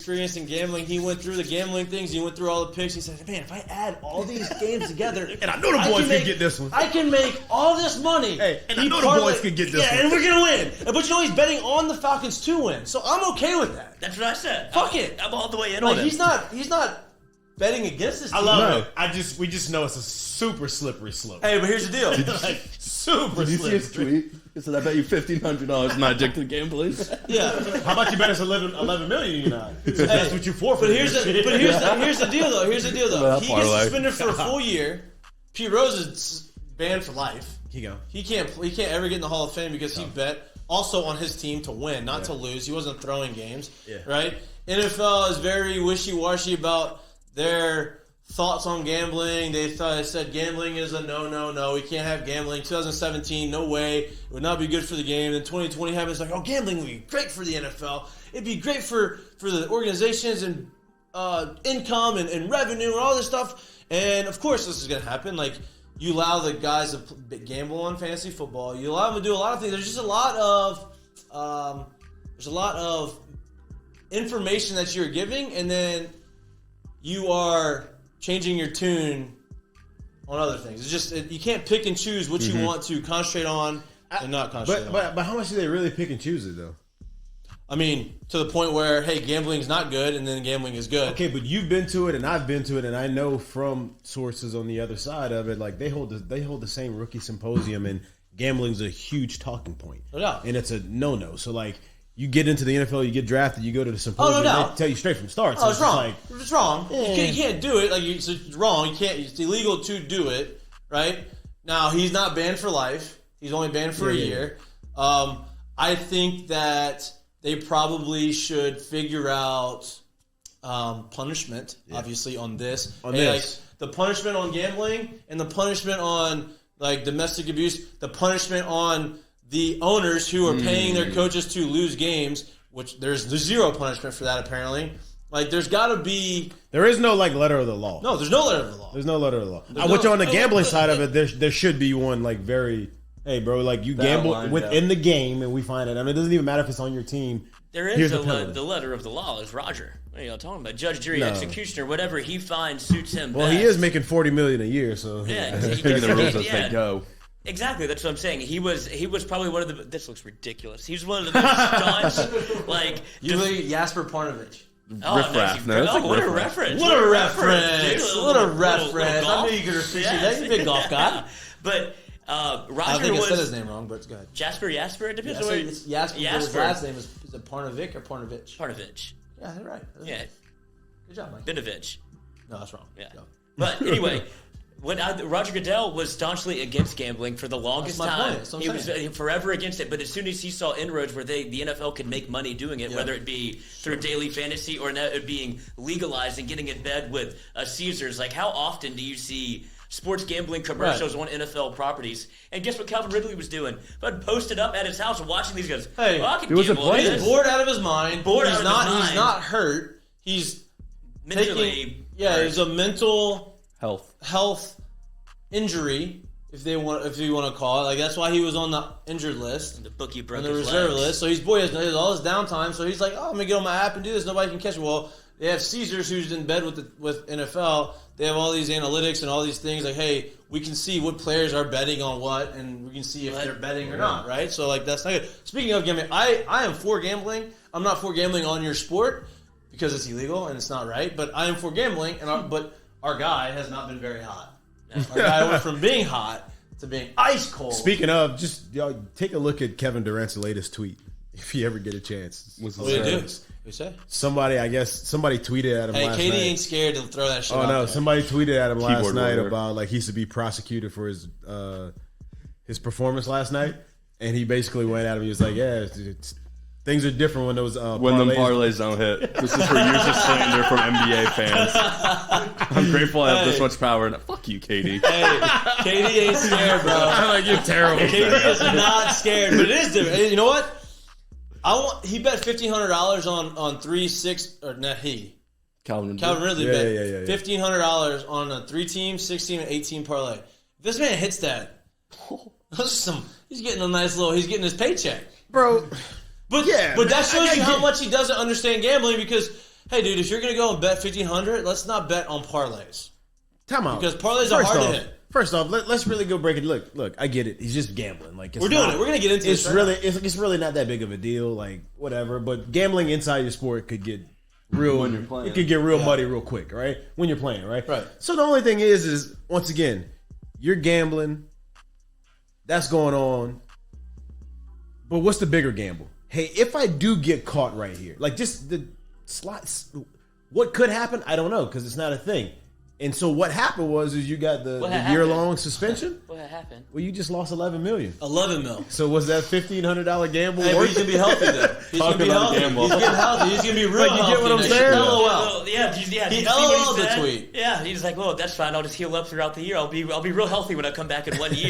experience in gambling. He went through the gambling things. He went through all the picks. He said, man, if I add all these games together. And I know the boys can get this one. I can make all this money. Hey, and I know the boys can get this one. Yeah, and we're going to win. But he's betting on the Falcons to win. So I'm okay with that. That's what I said. Fuck it. I'm all the way in on it. He's not betting against this team. I love it. We just know it's a super slippery slope. Hey, but here's the deal. Super Did you see slippery. his tweet? He said, I bet you $1,500 not addicted to gambling. Yeah. How about you bet us 11 million, you know? That's what you forfeit. But here's the deal, though. Well, He gets parlay. suspended for a full year. Pete Rose is banned for life. He can't ever get in the Hall of Fame because he bet also on his team to win, not to lose. He wasn't throwing games, right? NFL is very wishy-washy about their thoughts on gambling. They said gambling is a no. We can't have gambling. 2017, no way. It would not be good for the game. Then 2020 happens like, gambling would be great for the NFL. It'd be great for the organizations and income and revenue and all this stuff. And of course, this is going to happen. Like, you allow the guys to gamble on fantasy football. You allow them to do a lot of things. There's just a lot of information that you're giving, and then you are changing your tune on other things. It's just you can't pick and choose what you want to concentrate on and not concentrate on. But how much do they really pick and choose it though? I mean, to the point where, hey, gambling's not good, and then gambling is good. Okay, but you've been to it, and I've been to it, and I know from sources on the other side of it, like they hold the same rookie symposium, and gambling's a huge talking point. No doubt. And it's a no. So like, you get into the NFL, you get drafted, you go to the symposium, no doubt. they tell you straight from the start. So Oh, it's wrong. It's It's wrong. You can't do it. It's wrong. You can't. It's illegal to do it. Right now, he's not banned for life. He's only banned for a year. I think that they probably should figure out punishment, obviously, on this. Like, the punishment on gambling and the punishment on like domestic abuse, the punishment on the owners who are paying their coaches to lose games, which there's zero punishment for that apparently. Like, there's got to be... There is no, like, letter of the law. No, there's no letter of the law. There's no letter of the law. Which on the gambling side of it, there should be one, like, very... Hey, bro, like, you gamble within the game, and we find it. I mean, it doesn't even matter if it's on your team. There is the letter of the law is Roger. What are y'all talking about? Judge, jury, executioner, whatever he finds suits him Well, best. He is making $40 million a year, so... Yeah, Speaking the rules as they go. Exactly, that's what I'm saying. He was probably one of the... This looks ridiculous. He was one of the most staunch, like... Jasper Parnovich. Riff-raff. What a reference. What a reference. Dude, What a reference. I knew you could appreciate that. Yes. You're a big golf guy. But Roger I think was... I said his name wrong, but it's good. Jasper? It depends on Yeah, where... it's Jasper. His last name is it Parnovic or Parnovich? Parnovich. Yeah, you're right. Yeah. Good job, Mike. Binovich. No, that's wrong. Yeah. Go. But anyway... Roger Goodell was staunchly against gambling for the longest time. He was forever against it. But as soon as he saw inroads where the NFL could make money doing it, whether it be through daily fantasy or now it being legalized and getting in bed with Caesars, like how often do you see sports gambling commercials on NFL properties? And guess what Calvin Ridley was doing? But posted up at his house watching these guys. Hey, I can gamble. He's bored out of his mind. He's not hurt. He's mentally. He's a mental health injury, if you want to call it. Like, that's why he was on the injured list, the bookie broke on the his reserve legs. list. So he's has all his downtime. So he's like, I'm gonna get on my app and do this. Nobody can catch me. Well, they have Caesars, who's in bed with NFL. They have all these analytics and all these things. Like, hey, we can see what players are betting on what, and we can see if they're betting or not. Right? So like, that's not good. Speaking of gambling, I am for gambling. I'm not for gambling on your sport because it's illegal and it's not right. But I am for gambling, but our guy has not been very hot. Our guy went from being hot to being ice cold. Speaking of, just y'all take a look at Kevin Durant's latest tweet, if you ever get a chance. What did he do? What you say? Somebody tweeted at him last night. Hey, KD ain't scared to throw that shit out there. Somebody tweeted at him last night about like he should be prosecuted for his performance last night, and he basically went at him. He was like, things are different when those when the parlays don't hit. This is for years of slander from NBA fans. I'm grateful I have this much power. And fuck you, KD. Hey, KD ain't scared, bro. Like, you're terrible. KD is not scared, but it is different. You know what? He bet $1,500 on 3-6 or not he. Calvin Ridley bet $1,500 on a 3-team, 16, and 18 parlay. If this man hits that, he's getting a nice little. He's getting his paycheck, Bro. But that shows you how much he doesn't understand gambling, because hey, dude, if you're going to go and bet 1,500, let's not bet on parlays. Time out. Because parlays are hard to hit. First off, let's really go break it. Look, I get it. He's just gambling. Like we're doing it. We're gonna get into it. It's really not that big of a deal. Like whatever. But gambling inside your sport could get real. When you're playing, it could get real muddy real quick, right? When you're playing, right? Right. So the only thing is once again, you're gambling. That's going on. But what's the bigger gamble? Hey, if I do get caught right here, like just the slots, what could happen? I don't know because it's not a thing. And so what happened was you got the year-long suspension. What happened? Well, you just lost $11 million. $11 million. So was that $1,500 gamble? Hey, he's gonna be healthy though. He's gonna be healthy. He's getting healthy. He's gonna be real. You get what I'm saying? LOL. Yeah. He LOL'd the tweet. Yeah, he's like, well, that's fine. I'll just heal up throughout the year. I'll be real healthy when I come back in 1 year.